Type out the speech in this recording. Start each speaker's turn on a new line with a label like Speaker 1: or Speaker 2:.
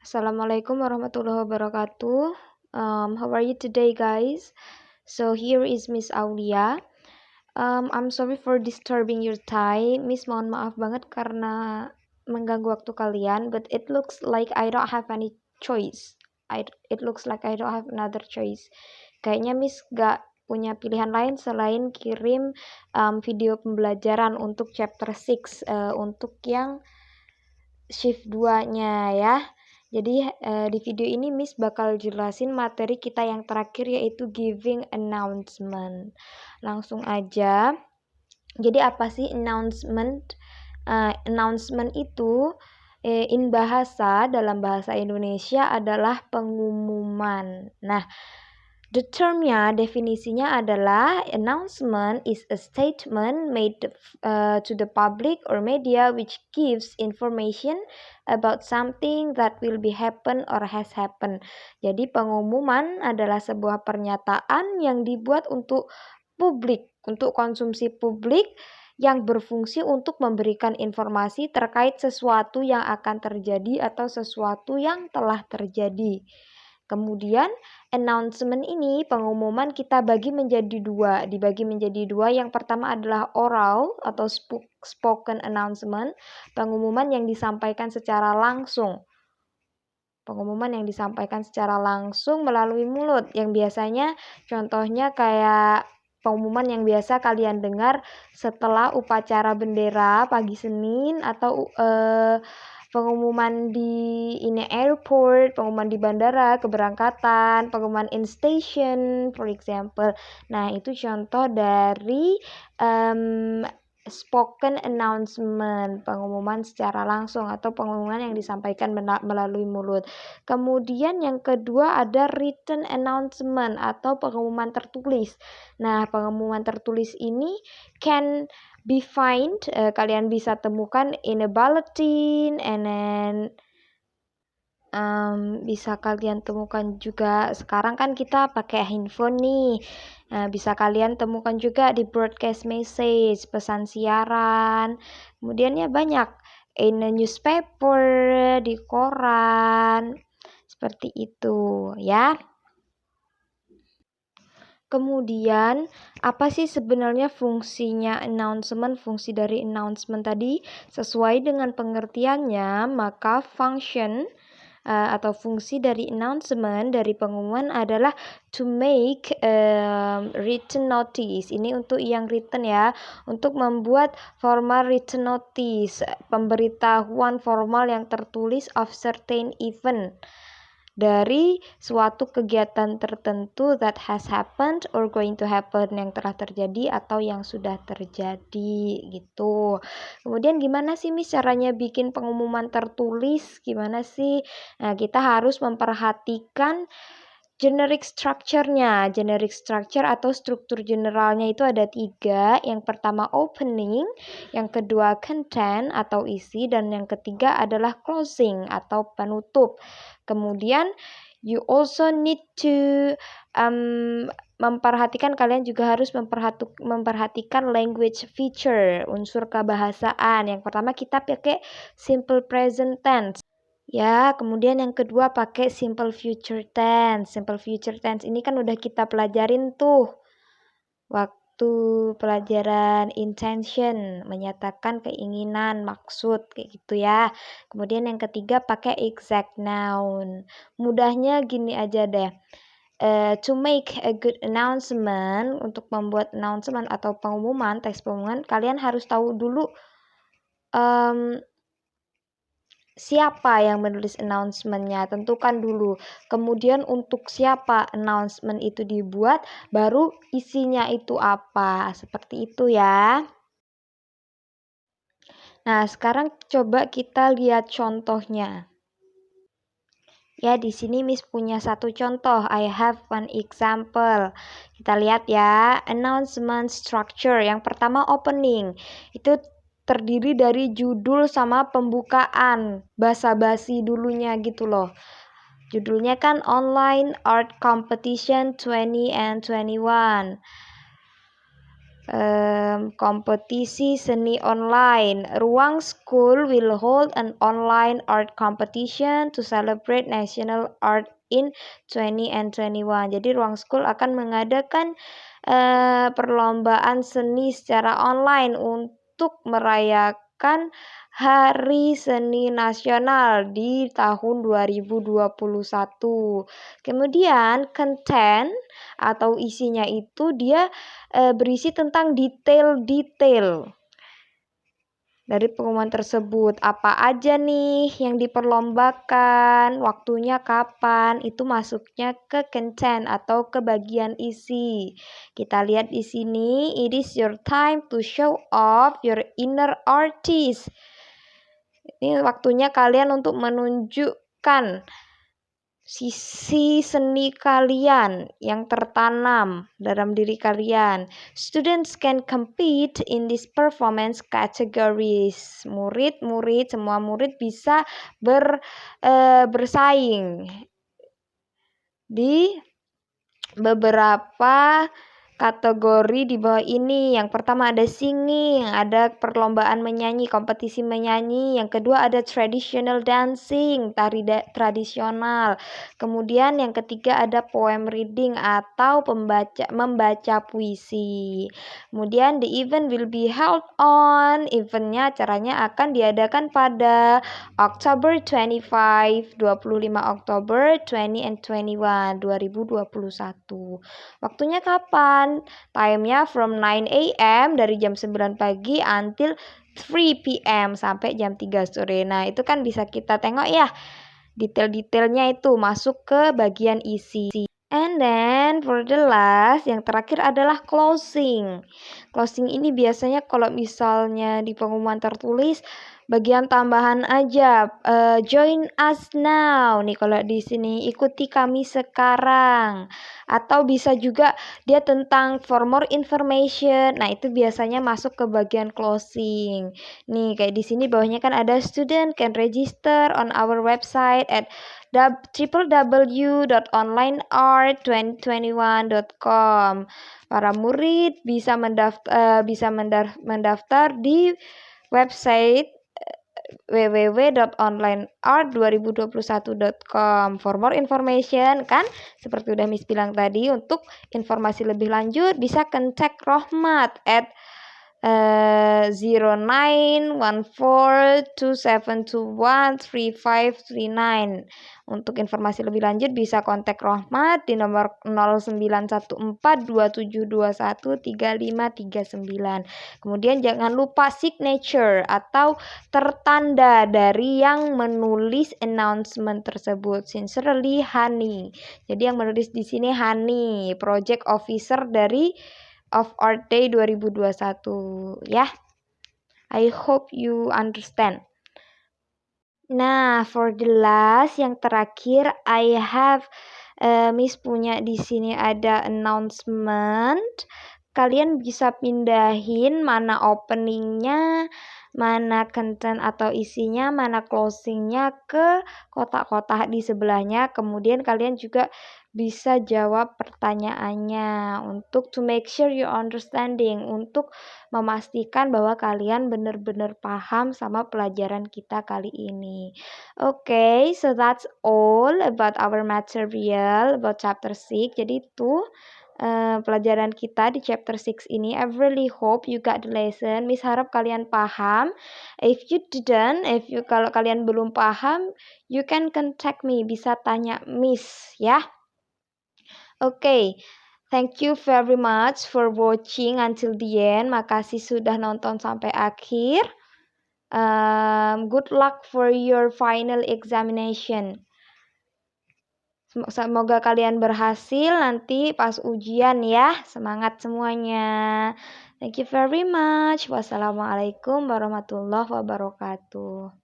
Speaker 1: Assalamualaikum warahmatullahi wabarakatuh. How are you today, guys? So here is Miss Aulia. I'm sorry for disturbing your time, Miss. Mohon maaf banget karena mengganggu waktu kalian. But it looks like I don't have any choice. It looks like I don't have another choice. Kayaknya Miss gak punya pilihan lain selain kirim video pembelajaran untuk chapter 6 untuk yang shift 2-nya ya. Jadi di video ini Miss bakal jelasin materi kita yang terakhir yaitu giving announcement. Langsung aja. Jadi apa sih announcement? Announcement itu dalam bahasa Indonesia adalah pengumuman. Nah, definisinya adalah announcement is a statement made to the public or media which gives information about something that will be happen or has happened. Jadi pengumuman adalah sebuah pernyataan yang dibuat untuk publik, untuk konsumsi publik yang berfungsi untuk memberikan informasi terkait sesuatu yang akan terjadi atau sesuatu yang telah terjadi. Kemudian announcement ini, pengumuman kita dibagi menjadi dua. Yang pertama adalah oral atau spoken announcement, pengumuman yang disampaikan secara langsung. Pengumuman yang disampaikan secara langsung melalui mulut, yang biasanya contohnya kayak pengumuman yang biasa kalian dengar setelah upacara bendera pagi Senin atau pengumuman di airport, pengumuman di bandara, keberangkatan, pengumuman in station, for example. Nah, itu contoh dari spoken announcement, pengumuman secara langsung atau pengumuman yang disampaikan melalui mulut. Kemudian yang kedua ada written announcement atau pengumuman tertulis. Nah, pengumuman tertulis ini can be find, kalian bisa temukan in a bulletin and then bisa kalian temukan juga, sekarang kan kita pakai handphone nih. Bisa kalian temukan juga di broadcast message, pesan siaran. Kemudian ya banyak in a newspaper, di koran. Seperti itu ya. Kemudian, apa sih sebenarnya fungsinya announcement? Fungsi dari announcement tadi sesuai dengan pengertiannya, maka function atau fungsi dari announcement, dari pengumuman adalah to make written notice. Ini untuk yang written ya, untuk membuat formal written notice, pemberitahuan formal yang tertulis of certain event, dari suatu kegiatan tertentu that has happened or going to happen, yang telah terjadi atau yang sudah terjadi gitu. Kemudian gimana sih Miss caranya bikin pengumuman tertulis? Gimana sih? Nah, kita harus memperhatikan generic structure-nya. Generic structure atau struktur generalnya itu ada 3. Yang pertama opening, yang kedua content atau isi, dan yang ketiga adalah closing atau penutup. Kemudian you also need to kalian juga harus memperhatikan language feature, unsur kebahasaan. Yang pertama kita pakai simple present tense. Ya, kemudian yang kedua pakai simple future tense. Simple future tense ini kan udah kita pelajarin tuh waktu pelajaran intention, menyatakan keinginan, maksud, kayak gitu ya. Kemudian yang ketiga pakai exact noun. Mudahnya gini aja deh. To make a good announcement, untuk membuat announcement atau pengumuman, teks pengumuman, kalian harus tahu dulu siapa yang menulis announcement-nya, tentukan dulu. Kemudian untuk siapa announcement itu dibuat, baru isinya itu apa. Seperti itu ya. Nah, sekarang coba kita lihat contohnya. Ya, di sini Miss punya satu contoh. I have one example. Kita lihat ya, announcement structure. Yang pertama opening. Itu terdiri dari judul sama pembukaan, basa-basi dulunya gitu loh. Judulnya kan Online Art Competition 20 and 21. kompetisi seni online. Ruang School will hold an online art competition to celebrate National Art in 2021. Jadi Ruang School akan mengadakan perlombaan seni secara online untuk merayakan Hari Seni Nasional di tahun 2021. Kemudian content atau isinya itu dia berisi tentang detail-detail dari pengumuman tersebut. Apa aja nih yang diperlombakan, waktunya kapan, itu masuknya ke content atau ke bagian isi. Kita lihat di sini, it is your time to show off your inner artist. Ini waktunya kalian untuk menunjukkan sisi seni kalian yang tertanam dalam diri kalian. Students can compete in these performance categories. Semua murid bisa bersaing di beberapa kategori di bawah ini. Yang pertama ada singing, ada perlombaan menyanyi, kompetisi menyanyi. Yang kedua ada traditional dancing, tari tradisional. Kemudian yang ketiga ada poem reading atau membaca puisi. Kemudian the event will be held on, acaranya akan diadakan pada October 25, 25 Oktober 2021. Waktunya kapan? Time-nya from 9 AM dari jam 9 pagi until 3 PM sampai jam 3 sore. Nah, itu kan bisa kita tengok ya. Detail-detailnya itu masuk ke bagian isi. And then for the last, yang terakhir adalah closing. Closing ini biasanya kalau misalnya di pengumuman tertulis bagian tambahan aja, join us now nih kalau di sini, ikuti kami sekarang. Atau bisa juga dia tentang for more information. Nah, itu biasanya masuk ke bagian closing. Nih, kayak di sini bawahnya kan ada student can register on our website at www.onlineart2021.com. Para murid bisa mendaftar di website www.onlineart2021.com. For more information, kan seperti udah Miss bilang tadi, untuk informasi lebih lanjut bisa kontak Rohmat at 091427213539. Untuk informasi lebih lanjut bisa kontak Rohmat di nomor 091427213539. Kemudian jangan lupa signature atau tertanda dari yang menulis announcement tersebut. Sincerely Hani. Jadi yang menulis di sini Hani, project officer dari of Art Day 2021 ya. I hope you understand. Nah, for the last yang terakhir I have Miss punya di sini ada announcement. Kalian bisa pindahin mana openingnya, mana content atau isinya, mana closingnya ke kotak-kotak di sebelahnya. Kemudian kalian juga bisa jawab pertanyaannya untuk to make sure you understanding, untuk memastikan bahwa kalian benar-benar paham sama pelajaran kita kali ini. Okay, so that's all about our material about chapter 6. Jadi itu pelajaran kita di chapter 6 ini. I really hope you got the lesson. Miss harap kalian paham. If you didn't, kalau kalian belum paham, you can contact me, bisa tanya Miss ya. Okay, thank you very much for watching until the end. Makasih sudah nonton sampai akhir. Good luck for your final examination. Semoga kalian berhasil nanti pas ujian ya. Semangat semuanya. Thank you very much. Wassalamualaikum warahmatullahi wabarakatuh.